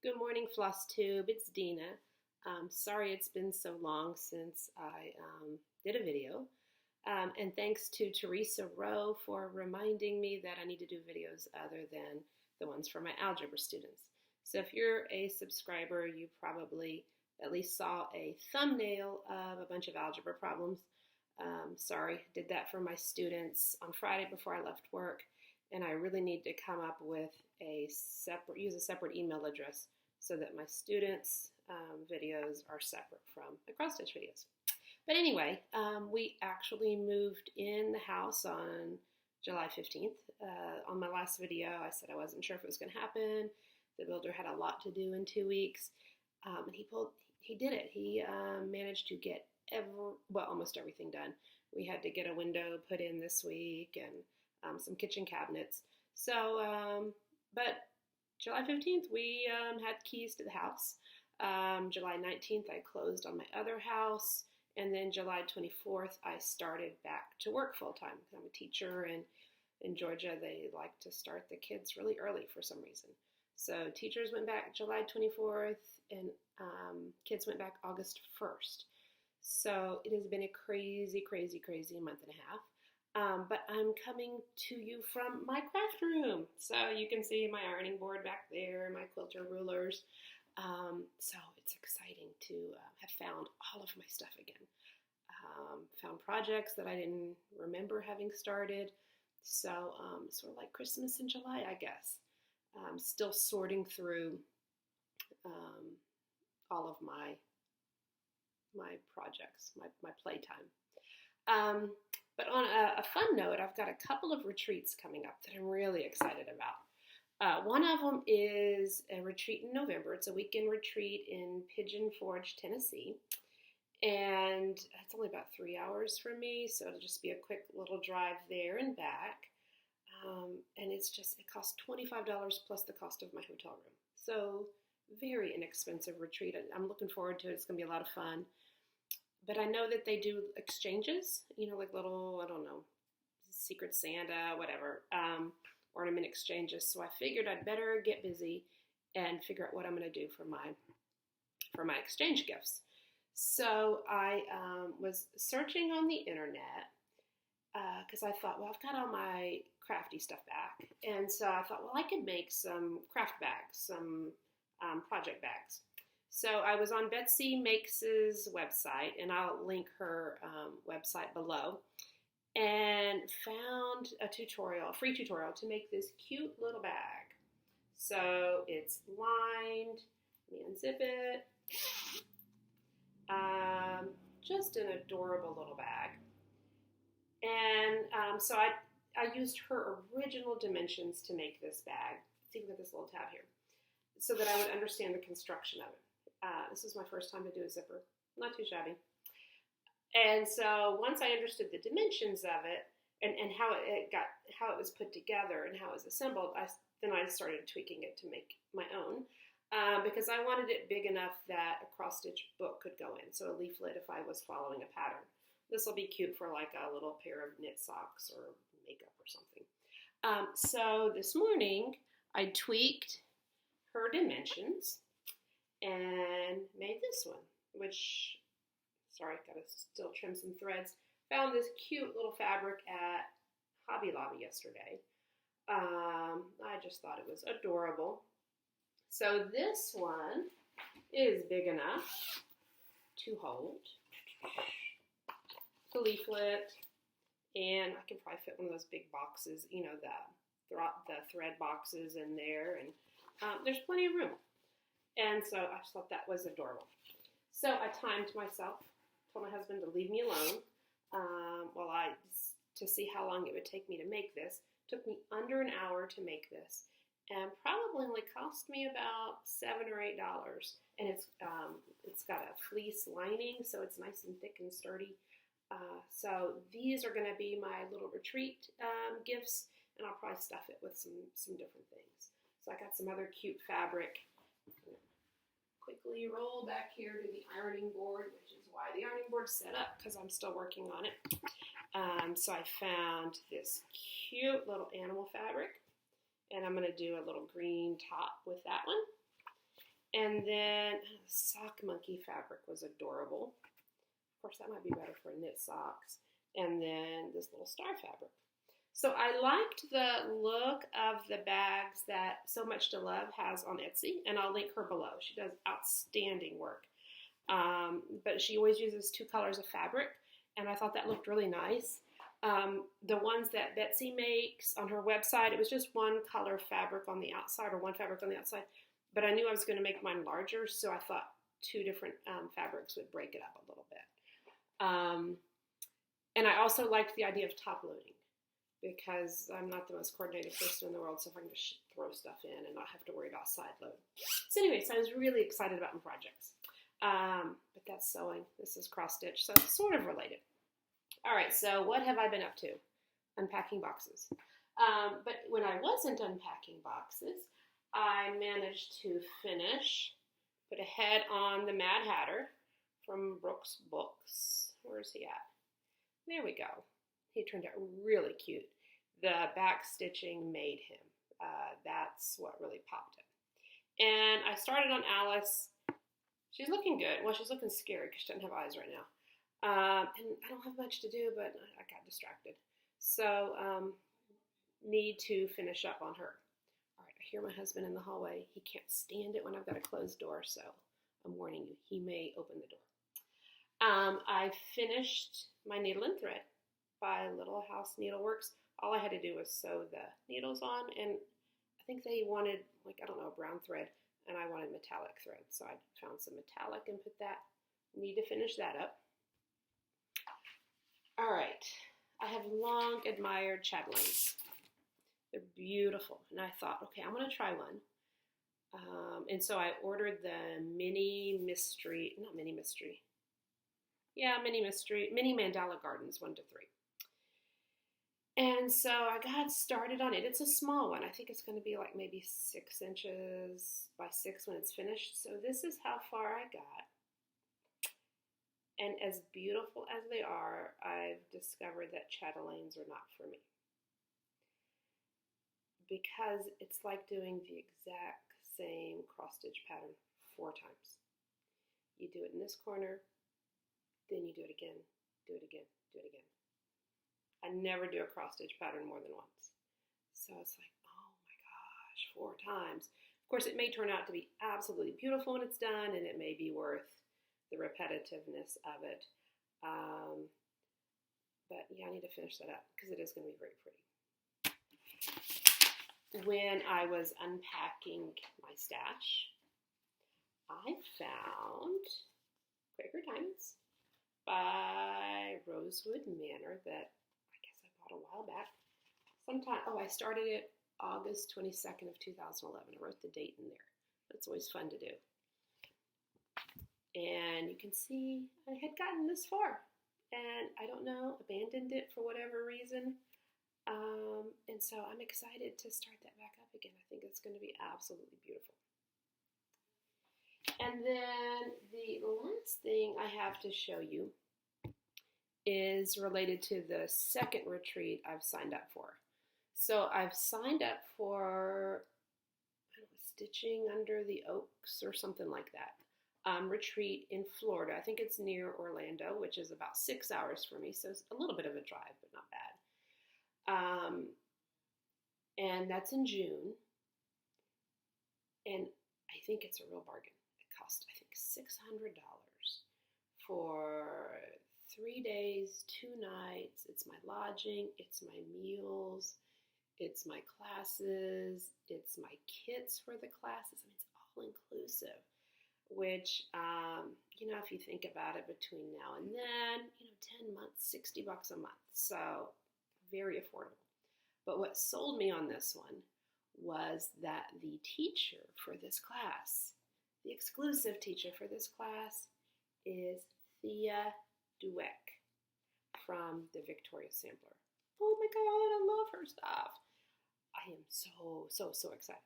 Good morning, Flosstube. It's Dina. Sorry it's been so long since I did a video. And thanks to Teresa Rowe for reminding me that I need to do videos other than the ones for my algebra students. So if you're a subscriber, you probably at least saw a thumbnail of a bunch of algebra problems. Sorry, did that for my students on Friday before I left work, and I really need to come up with use a separate email address so that my students' videos are separate from my cross-stitch videos. But anyway, we actually moved in the house on July 15th. On my last video, I said I wasn't sure if it was going to happen. The builder had a lot to do in 2 weeks, and he did it. He managed to get almost everything done. We had to get a window put in this week and some kitchen cabinets. So, but July 15th, we had keys to the house. July 19th, I closed on my other house. And then July 24th, I started back to work full-time. I'm a teacher, and in Georgia, they like to start the kids really early for some reason. So teachers went back July 24th, and kids went back August 1st. So it has been a crazy, crazy, crazy month and a half. But I'm coming to you from my craft room. So you can see my ironing board back there, my quilter rulers. So it's exciting to have found all of my stuff again. Found projects that I didn't remember having started. So sort of like Christmas in July, I guess. Still sorting through all of my projects, my playtime. But on a fun note, I've got a couple of retreats coming up that I'm really excited about. One of them is a retreat in November. It's a weekend retreat in Pigeon Forge, Tennessee. And it's only about 3 hours from me, so it'll just be a quick little drive there and back. And it costs $25 plus the cost of my hotel room. So very inexpensive retreat. I'm looking forward to it. It's going to be a lot of fun. But I know that they do exchanges, like little, I don't know, Secret Santa, whatever, ornament exchanges. So I figured I'd better get busy and figure out what I'm going to do for my exchange gifts. So I was searching on the internet because I thought, well, I've got all my crafty stuff back. And so I thought, well, I could make some craft bags, some project bags. So I was on Betsy Makes' website, and I'll link her website below, and found a free tutorial to make this cute little bag. So it's lined. Let me unzip it. Just an adorable little bag. And so I used her original dimensions to make this bag. Let's see, we've got this little tab here, so that I would understand the construction of it. This is my first time to do a zipper. Not too shabby. And so once I understood the dimensions of it and how it was put together and how it was assembled, then I started tweaking it to make my own because I wanted it big enough that a cross-stitch book could go in, so a leaflet if I was following a pattern. This will be cute for like a little pair of knit socks or makeup or something. So this morning I tweaked her dimensions and made this one, which, sorry, gotta still trim some threads. Found this cute little fabric at Hobby Lobby yesterday. I just thought it was adorable. So this one is big enough to hold the leaflet, and I can probably fit one of those big boxes, the thread boxes in there, and there's plenty of room. And so I just thought that was adorable. So I timed myself, told my husband to leave me alone to see how long it would take me to make this. It took me under an hour to make this, and probably only cost me about $7 or $8. And it's got a fleece lining, so it's nice and thick and sturdy. So these are going to be my little retreat gifts, and I'll probably stuff it with some different things. So I got some other cute fabric. Quickly roll back here to the ironing board, which is why the ironing board's set up, because I'm still working on it. So I found this cute little animal fabric, and I'm going to do a little green top with that one. And then sock monkey fabric was adorable. Of course, that might be better for knit socks. And then this little star fabric. So I liked the look of the bags that So Much to Love has on Etsy, and I'll link her below. She does outstanding work. But she always uses 2 colors of fabric, and I thought that looked really nice. The ones that Betsy makes on her website, it was just 1 color fabric on the outside or 1 fabric on the outside. But I knew I was going to make mine larger, so I thought 2 different fabrics would break it up a little bit. And I also liked the idea of top loading, because I'm not the most coordinated person in the world, so if I can just throw stuff in and not have to worry about side load. So anyways, I was really excited about my projects. But that's sewing. This is cross stitch, so it's sort of related. All right, so what have I been up to? Unpacking boxes. But when I wasn't unpacking boxes, I managed to put a head on the Mad Hatter from Brooks Books. Where's he at? There we go. He turned out really cute. The back stitching made him. That's what really popped him. And I started on Alice. She's looking good. Well, she's looking scary because she doesn't have eyes right now. And I don't have much to do, but I got distracted. So, need to finish up on her. All right, I hear my husband in the hallway. He can't stand it when I've got a closed door, so I'm warning you, he may open the door. I finished my needle and thread by Little House Needleworks. All I had to do was sew the needles on, and I think they wanted, like, I don't know, brown thread, and I wanted metallic thread, so I found some metallic and put that. Need to finish that up. All right, I have long admired chatelaines. They're beautiful, and I thought, okay, I'm going to try one. And so I ordered the mini mandala gardens 1 to 3. And so I got started on it. It's a small one. I think it's going to be like maybe 6 inches by 6 when it's finished. So this is how far I got. And as beautiful as they are, I've discovered that chatelaines are not for me. Because it's like doing the exact same cross stitch pattern 4 times. You do it in this corner, then you do it again, do it again, do it again. I never do a cross stitch pattern more than once. So it's like, oh my gosh, 4 times. Of course, it may turn out to be absolutely beautiful when it's done, and it may be worth the repetitiveness of it. But yeah, I need to finish that up because it is going to be very pretty. When I was unpacking my stash, I found Quaker Diamonds by Rosewood Manor that I guess I bought a while back. I started it August 22nd of 2011. I wrote the date in there. That's always fun to do. And you can see I had gotten this far. And I don't know, abandoned it for whatever reason. And so I'm excited to start that back up again. I think it's going to be absolutely beautiful. And then the last thing I have to show you is related to the second retreat I've signed up for. So I've signed up for Stitching Under the Oaks or something like that. Retreat in Florida. I think it's near Orlando, which is about 6 hours for me, so it's a little bit of a drive, but not bad. And that's in June, and I think it's a real bargain. It cost, I think, $600 for 3 days, 2 nights. It's my lodging, it's my meals, it's my classes, it's my kits for the classes. I mean, it's all inclusive. Which, if you think about it, between now and then, 10 months, $60 a month. So very affordable. But what sold me on this one was that the teacher for this class, the exclusive teacher for this class, is Thea Dweck from the Victoria Sampler. Oh my God, I love her stuff. I am so excited.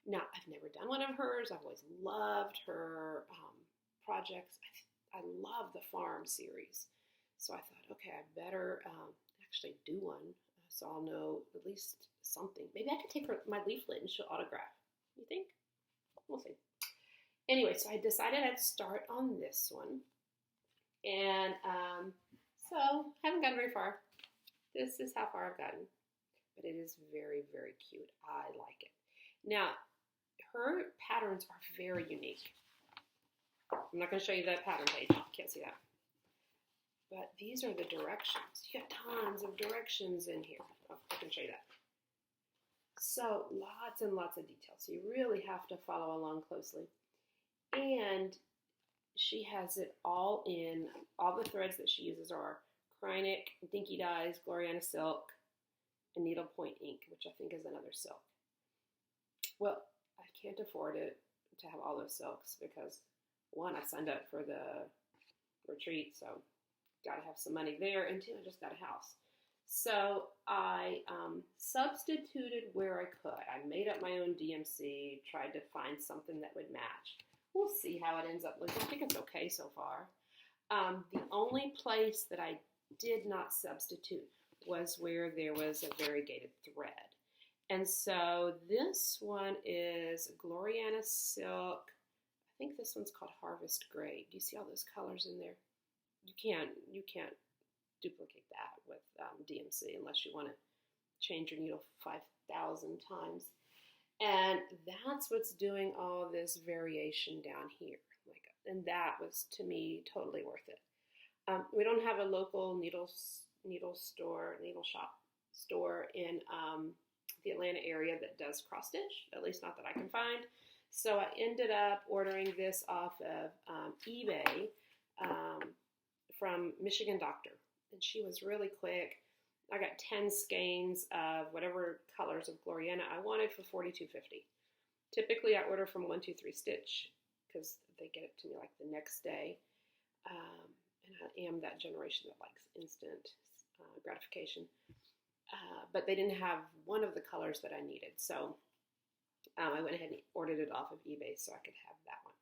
Now, I've never done one of hers. I've always loved her projects. I love the farm series. So I thought, okay, I better actually do one so I'll know at least something. Maybe I could take my leaflet and she'll autograph. You think? We'll see. Anyway, so I decided I'd start on this one. And so haven't gotten very far. This is how far I've gotten. But it is very, very cute. I like it. Now, her patterns are very unique. I'm not going to show you that pattern page. Can't see that. But these are the directions. You got tons of directions in here. Oh, I can show you that. So lots and lots of details. So you really have to follow along closely. And she has it all in. All the threads that she uses are Krynic, Dinky Dyes, Gloriana Silk, and Needlepoint Ink, which I think is another silk. Well, I can't afford it to have all those silks because, one, I signed up for the retreat, so got to have some money there, and two, I just got a house. So I substituted where I could. I made up my own DMC, tried to find something that would match. We'll see how it ends up looking. I think it's okay so far. The only place that I did not substitute was where there was a variegated thread. And so this one is Gloriana Silk. I think this one's called Harvest Gray. Do you see all those colors in there? You can't duplicate that with DMC unless you want to change your needle 5,000 times. And that's what's doing all this variation down here. And that was, to me, totally worth it. We don't have a local needle shop store in the Atlanta area that does cross stitch, at least not that I can find. So I ended up ordering this off of eBay from Michigan Doctor, and she was really quick. I got 10 skeins of whatever colors of Gloriana I wanted for $42.50. Typically, I order from 123 Stitch because they get it to me like the next day. And I am that generation that likes instant gratification. But they didn't have one of the colors that I needed. So I went ahead and ordered it off of eBay so I could have that one.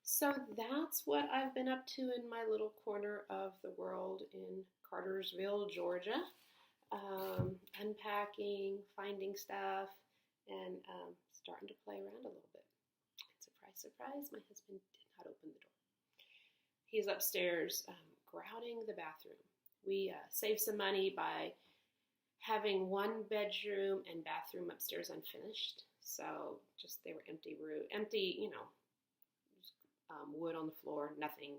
So that's what I've been up to in my little corner of the world in Cartersville, Georgia. Unpacking, finding stuff, and starting to play around a little bit. And surprise, surprise, my husband did not open the door. He's upstairs grouting the bathroom. We saved some money by having one bedroom and bathroom upstairs unfinished. So just they were empty, wood on the floor, nothing.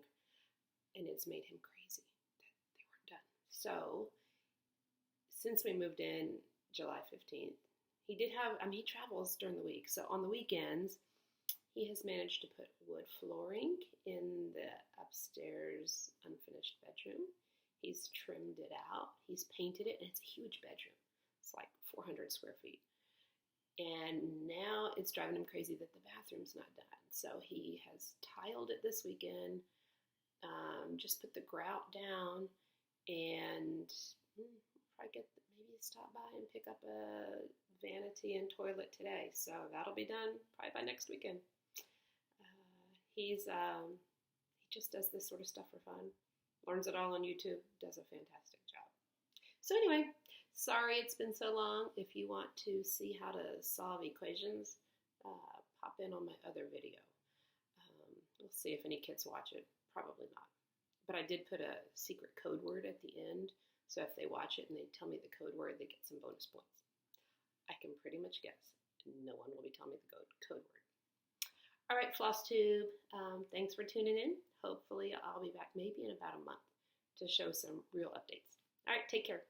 And it's made him crazy that they weren't done. So since we moved in July 15th, he travels during the week. So on the weekends, he has managed to put wood flooring in the upstairs unfinished bedroom. He's trimmed it out. He's painted it, and it's a huge bedroom. It's like 400 square feet. And now it's driving him crazy that the bathroom's not done. So he has tiled it this weekend, just put the grout down, and maybe stop by and pick up a vanity and toilet today. So that'll be done probably by next weekend. He just does this sort of stuff for fun. Learns it all on YouTube. Does a fantastic job. So anyway, sorry it's been so long. If you want to see how to solve equations, pop in on my other video. We'll see if any kids watch it. Probably not. But I did put a secret code word at the end. So if they watch it and they tell me the code word, they get some bonus points. I can pretty much guess. No one will be telling me the code word. All right, Flosstube, thanks for tuning in. Hopefully I'll be back maybe in about a month to show some real updates. All right, take care.